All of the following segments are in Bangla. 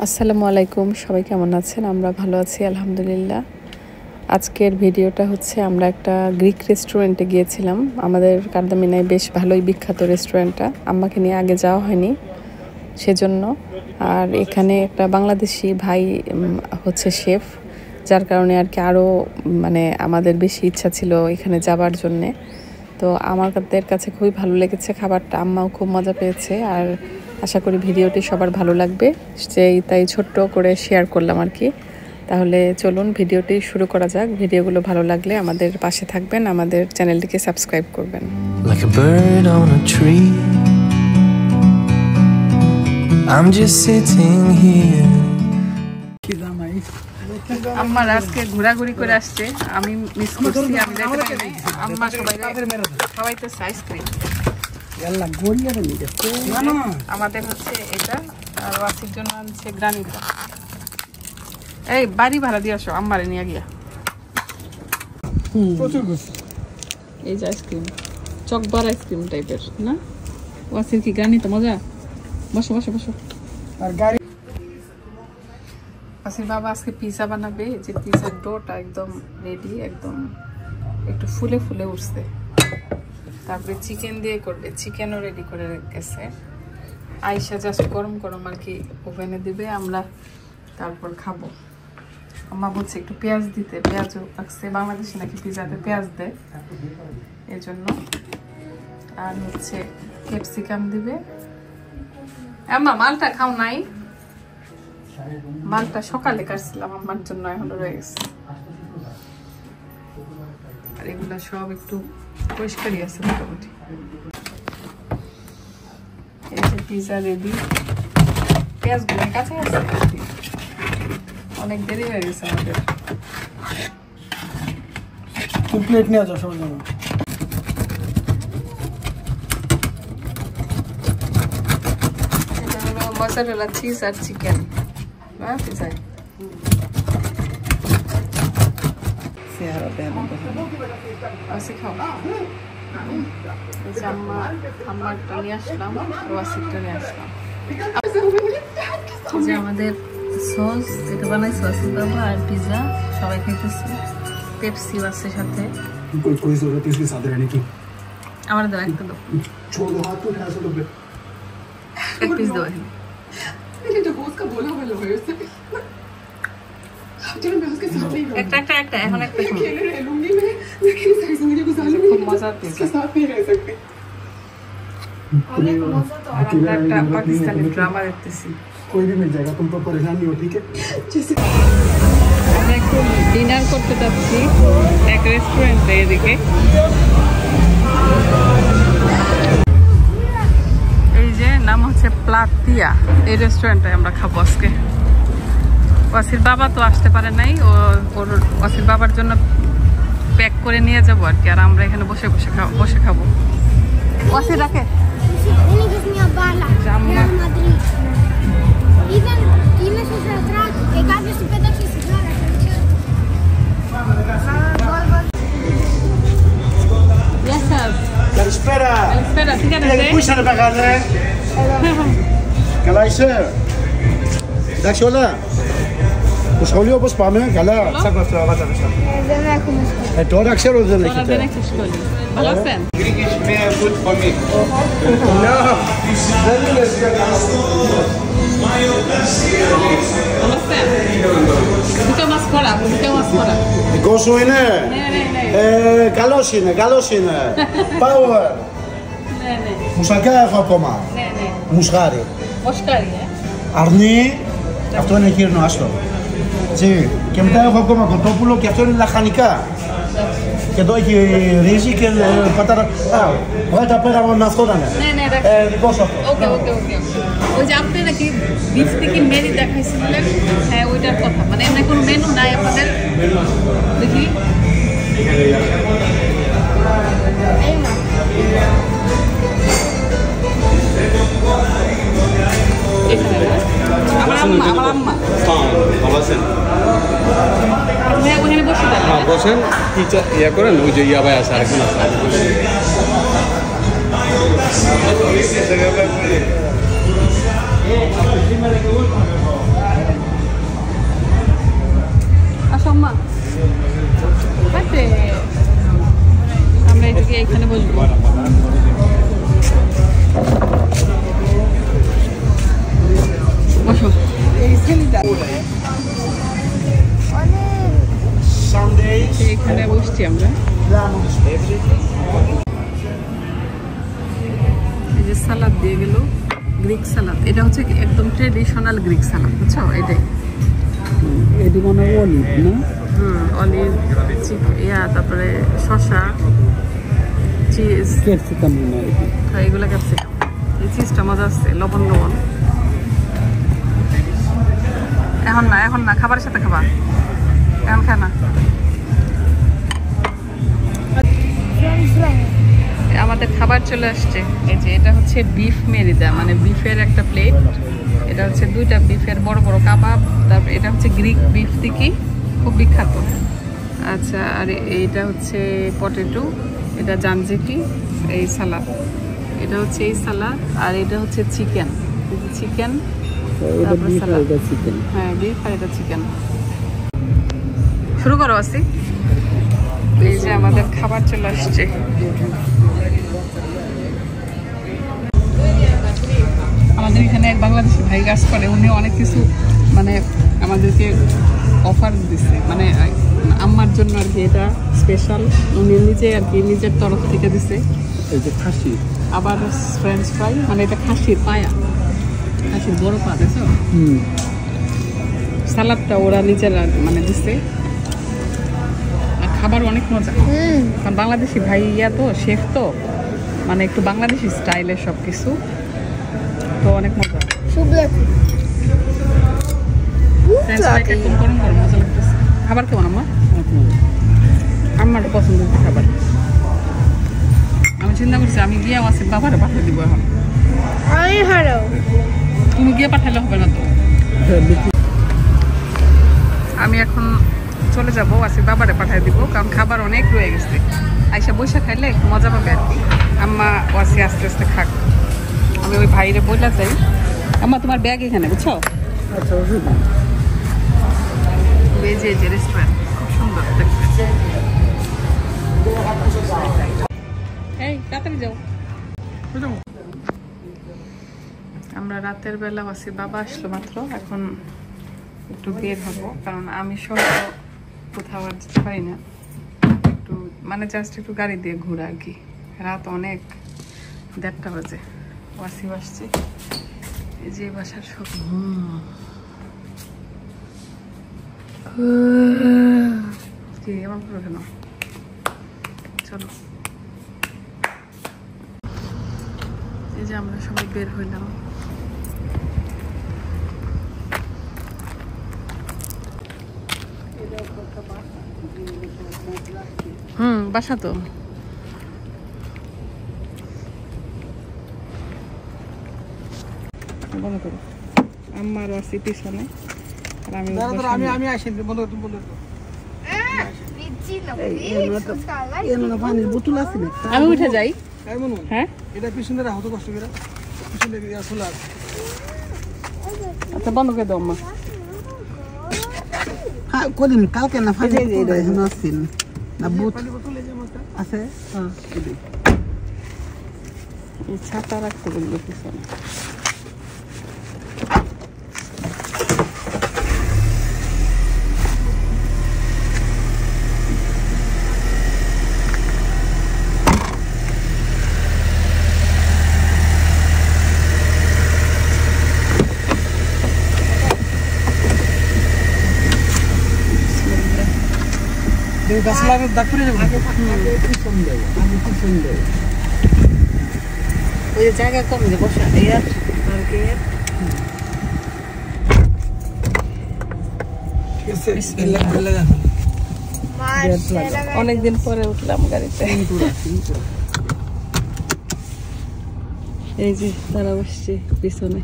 আসসালামু আলাইকুম, সবাই কেমন আছেন? আমরা ভালো আছি আলহামদুলিল্লাহ। আজকের ভিডিওটা হচ্ছে আমরা একটা গ্রিক রেস্টুরেন্টে গিয়েছিলাম। আমাদের কারদামিনায় বেশ ভালোই বিখ্যাত রেস্টুরেন্টটা, আম্মাকে নিয়ে আগে যাওয়া হয়নি সেজন্য। আর এখানে একটা বাংলাদেশি ভাই হচ্ছে শেফ, যার কারণে আর কি আরও আমাদের বেশি ইচ্ছা ছিল এখানে যাবার জন্যে। তো আমাদের কাছে খুবই ভালো লেগেছে খাবারটা, আম্মাও খুব মজা পেয়েছে। আর আশা করি ভিডিওটি সবার ভালো লাগবে, তাই ছোট্ট করে শেয়ার করলাম আর কি। তাহলে চলুন ভিডিওটি শুরু করা যাক। ভিডিওগুলো ভালো লাগলে আমাদের পাশে থাকবেন, আমাদের চ্যানেলটিকে সাবস্ক্রাইব করবেন। Like a bird on a tree, I'm just sitting here. আম্মার আজকে ঘোরাঘুরি করে আসছে, আমি মিস করছি, আমি যাইতে পারি নাই। আম্মা সবাই খাওয়াইতেছে আইসক্রিম। আমাদের হচ্ছে এটা, আর ওয়াসির জন্য আনছে গ্রানিটা। এই বাড়ি ভাড়া দিয়ে আসো আম্মারে নিয়ে গিয়া। এই যে আইসক্রিম, চকবার আইসক্রিম টাইপের না? ওয়াসির কি গ্রানি তো মজা। বসো বসো বসো। আর গাড়ি ওয়াসির বাবা আজকে পিজা বানাবে। যে পিজার ডোটা একদম রেডি, একদম একটু ফুলে ফুলে উঠছে। তারপরে চিকেন দিয়ে করবে, চিকেনও রেডি করে গেছে। আয়শা জাস্ট গরম গরম আর কি ওভেনে দিবে, আমরা তারপর খাবো। আম্মা বলছে একটু পেঁয়াজ দিতে, পেঁয়াজও রাখছে, বাংলাদেশে নাকি পিজাতে পেঁয়াজ দেয় এই জন্য। আর হচ্ছে ক্যাপসিকাম দিবে। আম্মা মালটা খাও নাই? মালটা সকালে কাটছিলাম আম্মার জন্য, এখনো রয়ে গেছে। আর এগুলা সব একটু পরিষ্কারই আছে মোটামুটি। এই যে পিজা রেডি, পেঁয়াজগুলো কাছে আছে, অনেক দেরি হয়ে গেছে আমাদের। প্লেট নিয়ে যাও সবার জন্য। এটা হলো মজারেলা চিজ আর চিকেন পিজায়। চেহারা দেন আসি খাও। আমারটা নিয়ে আসলাম, ওয়াসিরটা নিয়ে আসলাম। যে আমাদের সস এটা বানাইছে ওয়াসির বাবা, আর পিজা সবাই খাইতেছে। পেপসি আছে সাথে। कोई जरूरत है इसके साथ रहने की? আমার দাও একটা দাও, छोड़ दो हाथ, तो उठा सो लोगे। এক পিস দাও। मैंने तो बोस का बोला हुआ लोग है उससे। चलो मैं उसके साथ नहीं একটা একটা একটা এখন একটা খাও। अकेले रह लूंगी मैं, लेकिन सारी जिंदगी गुजार लूंगी। খুব মজার उसके পিজা। साथ नहीं रह सकती। আর আমরা একটা পাকিস্তানি ড্রামা দেখতেছি। कोई भी मिल जाएगा, तुम पर परेशान नहीं हो, ठीक है? जैसे আমরা একটু ডিনার করতে যাচ্ছি এক রেস্টুরেন্টে এদিকে। এই যে নাম হচ্ছে প্লাতিয়া, এই রেস্টুরেন্টে আমরা খাবো আজকে। ওয়াসির বাবা তো আসতে পারে নাই, ওর ওয়াসির বাবার জন্য প্যাক করে নিয়ে যাবো আর কি। আর আমরা এখানে বসে বসে খাবো। ওয়াসির রাখে Καλησπέρα. Καλησπέρα, τι κάνετε? Πού είσαι ρε μεγάλε? Καλά είσαι? Εντάξει όλα? Το σχολείο πώς πάμε? Καλά? Τσάκω αυτό, βάτσα μέσα. Δεν έχουμε σχολείο. Τώρα ξέρω ότι δεν Τώρα δεν έχετε. έχει σχολείο. Καλό sen. Greek is mere good for me. No, δεν είναι για καλό. Καλό sen. Δικό μας χώρα, δικό μας χώρα. Δικό σου είναι? Ναι, ναι, ναι. Καλός είναι, καλός είναι. Power. Ναι, ναι. Μουσακιά έχω ακόμα. Ναι, ναι. Μουσχάρι. Πώς κάνει, Αρνί, αυτό είναι χείρινο, άστο. Έτσι. Και μετά έχω ακόμα κοτόπουλο και αυτό είναι λαχανικά. Και εδώ έχει ρύζι και πατάτα. Βάλτε τα πέρα με αυτό ήταν. Ναι, ναι, εντάξει. Δικό σου αυτό. ওকে ওকে ওকে। ওই যে আপনি নাকি বিফ থেকে মেনু দেখাইছিলেন, হ্যাঁ ওইটার কথা। মানে এমনি কোনো মেনু নাই আপনাদের? দেখি এখানে আমার আম্মা বসেন আপনি ওখানে বসে থাকেন। বসেন ইয়া করেন, ওই যে ইয়া ভাই আছে আরেকজন আছে। Sundays. এখানে বসছি আমরা। এই যে সালাদ দিয়ে গেল, গ্রিক সালাদ। এটা হচ্ছে একদম ট্রেডিশনাল গ্রিক সালাদ, বুঝছো? এটাই এটি মনে হয় অলিভ না? অলিভ, তারপরে শসা, চিজ, ক্যাপসিকাম মনে হয়। এগুলো ক্যাপসিকাম। এই চিজটা মজা আসছে, লবণ লবণ। এখন না, খাবারের সাথে খাবা, এখন খায় না। আমাদের খাবার চলে আসছে। এই যে এটা হচ্ছে বিফ মেরিদা, মানে বিফের একটা প্লেট। এটা হচ্ছে 2টা বিফের বড় বড় কাবাব। তারপর এটা হচ্ছে গ্রিক বিফ টিকি, খুব বিখ্যাত। আচ্ছা, আর এইটা হচ্ছে পটেটো, এটা জানজিকি। এই সালাদ, এটা হচ্ছে এই সালাদ। আর এটা হচ্ছে চিকেন, চিকেন। তারপর সালাদ, হ্যাঁ বিফ, আর এটা চিকেন। শুরু করো আসি। এই যে আমাদের খাবার চলে আসছে। আমাদের এখানে এক বাংলাদেশি ভাই কাজ করে, উনি অনেক কিছু মানে আমাদেরকে অফার দিচ্ছে, মানে আম্মার জন্য আর কি। এটা স্পেশাল, উনি নিজে আর কি নিজের তরফ থেকে দিছে। এই যে খাসি, আবার ফ্রেঞ্চ ফ্রাই, মানে এটা খাসির পায়া, খাসির বড় পা, দেখছো? সালাদটা ওরা নিজেরা মানে দিচ্ছে। আর খাবার অনেক মজা, কারণ বাংলাদেশি ভাইয়া তো, শেফ তো, মানে একটু বাংলাদেশি স্টাইলের সব কিছু, তো অনেক মজা। ফ্রেঞ্চ ফ্রাইটা একদম গরম গরম মজা লাগতেছে। খাবার কেমন আমার? আমার পছন্দের খাবার। আমি চিন্তা করছি আমি গিয়ে আমার বাবারে পাঠিয়ে দিব। এখন তুমি গিয়ে পাঠালে হবে না তো। আমি এখন চলে যাবো, আসি বাবারে পাঠিয়ে দিব, কারণ খাবার অনেক রয়ে গেছে। আইসা বসে খাইলে একটু মজা পাবে আর কি। আম্মা ওয়াসি আস্তে আস্তে খাক, আমি ওই ভাইরে বইলা যাই। আম্মা তোমার ব্যাগ এখানে, বুঝছো? আচ্ছা, এই যে রেস্টুরেন্ট খুব সুন্দর দেখতে। এই তাড়াতাড়ি যাও। আমরা রাতের বেলা আছি, বাবা আসলো মাত্র। এখন একটু বের হবো, কারণ আমি সহ কোথাও আর যেতে পারি না। একটু মানে জাস্ট একটু গাড়ি দিয়ে ঘোরা আর কি। রাত অনেক, 1:30 বাজে। ওয়াসি আসছে, এই যে বাসার সব কি এমন করে কেন? চলো, এই যে আমরা সবাই বের হইলাম। বাসা তো। বন্ধ করো, আমার আসি পিছনে, আর আমি আসি। বন্ধ করো, বন্ধ করো। পানির বোতল আছে না? আমি উঠে যাই। হ্যাঁ, এটা পিছনে রাখো তো, কষ্ট করে পিছনে খোলা। আচ্ছা বন্ধ করে দাও আম্মা। কদিন কালকে না ফাঁসে আসছেন না? বুথ আছে, এই ছাতা রাখতে বললো পিছনে। গাছ লাগানোর দাগ পড়ে যাবে। ওই জায়গা কম যে বসা, এই আর অনেকদিন পরে উঠলাম গাড়িতে। এই যে তারা বসছে পিছনে।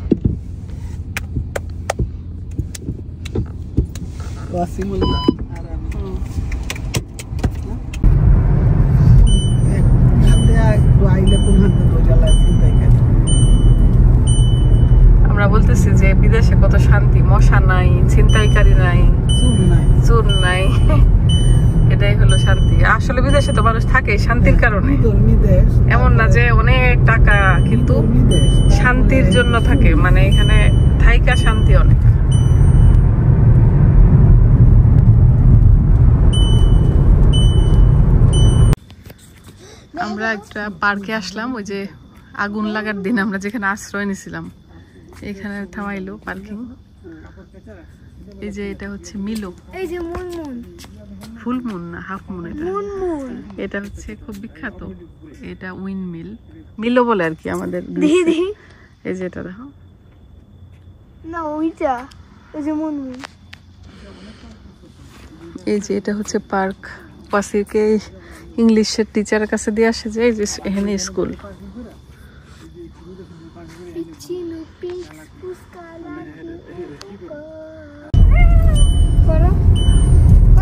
আমরা বলতেছি যে বিদেশে কত শান্তি, মশা নাই, ছিনতাইকারী নাই, চোর নাই, এটাই হলো শান্তি। আসলে বিদেশে তো মানুষ থাকে শান্তির কারণে, এমন না যে অনেক টাকা, কিন্তু শান্তির জন্য থাকে। মানে এখানে থাইকা শান্তি অনেক। আমরা একটা পার্কে আসলাম, ওই যে আগুন লাগার দিন আমরা যেখানে আশ্রয় নিয়েছিলাম এখানে থামাইলো পার্কিং। এই যে এটা হচ্ছে মিলো, এই যে মুনমুন, ফুল মুন না হাফ মুন, এটা মুনমুন এটা হচ্ছে খুব বিখ্যাত। এটা উইন মিল, মিলো বলে আর কি আমাদের। দিদি এই যে এটা দেখো, না ওইটা ওই যে মুনমুন। এই যে এটা হচ্ছে পার্ক। পাশিকে ইংলিশের টিচারের কাছে দিয়ে আসে যে এই যে এখানে স্কুল।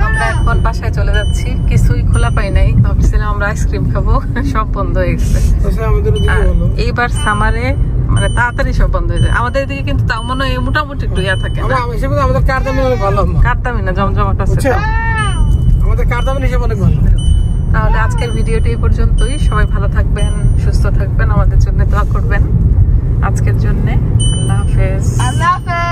আমরা এখন বাসায় চলে যাচ্ছি, কিছুই খোলা পাই নাই, ভাবছিলাম আমরা আইসক্রিম খাবো, সব বন্ধ হয়ে গেছে। এইবার সামারে মানে তাড়াতাড়ি সব বন্ধ হয়ে যায় আমাদের দিকে, কিন্তু তাও মনে হয় মোটামুটি একটু ইয়া থাকে না। আমাদের কারদামি ভালো, কাটতামই না, জমজমাট আছে। আমাদের কারদামি হিসেবে অনেক ভালো। তাহলে আজকের ভিডিওটি এই পর্যন্তই। সবাই ভালো থাকবেন, সুস্থ থাকবেন, আমাদের জন্য দোয়া করবেন। আজকের জন্য আল্লাহ হাফেজ। আল্লাহ হাফেজ।